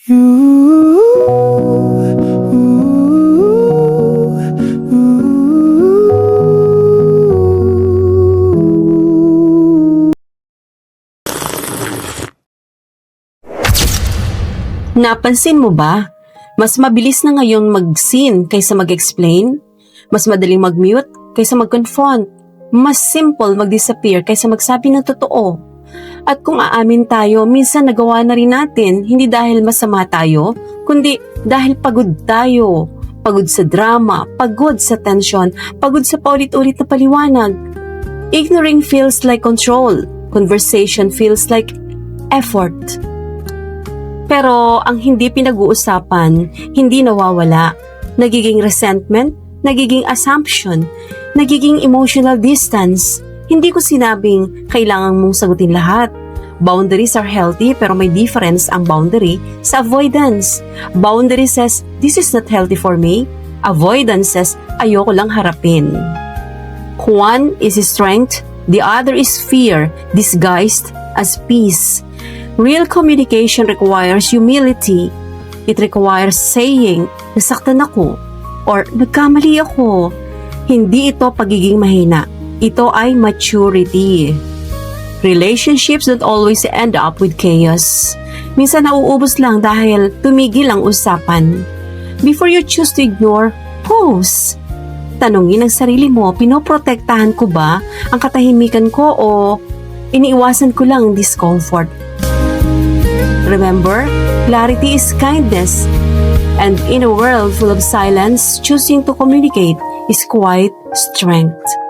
Napansin mo ba? Mas mabilis na ngayon mag-scene kaysa mag-explain. Mas madaling mag-mute kaysa mag-confront. Mas simple mag-disappear kaysa magsabi ng totoo. At kung aamin tayo, minsan nagawa na rin natin, hindi dahil masama tayo, kundi dahil pagod tayo. Pagod sa drama, pagod sa tension, pagod sa paulit-ulit na paliwanag. Ignoring feels like control. Conversation feels like effort. Pero ang hindi pinag-uusapan, hindi nawawala. Nagiging resentment, nagiging assumption, nagiging emotional distance. Hindi ko sinabing kailangan mong sagutin lahat. Boundaries are healthy pero may difference ang boundary sa avoidance. Boundary says, this is not healthy for me. Avoidance says, ayoko lang harapin. One is strength, the other is fear, disguised as peace. Real communication requires humility. It requires saying, nasaktan ako, or nagkamali ako. Hindi ito pagiging mahina. Ito ay maturity. Relationships don't always end up with chaos. Minsan nauubos lang dahil tumigil ang usapan. Before you choose to ignore, pause. Tanungin ang sarili mo, pinoprotektahan ko ba ang katahimikan ko o iniiwasan ko lang ang discomfort? Remember, clarity is kindness. And in a world full of silence, choosing to communicate is quite strength.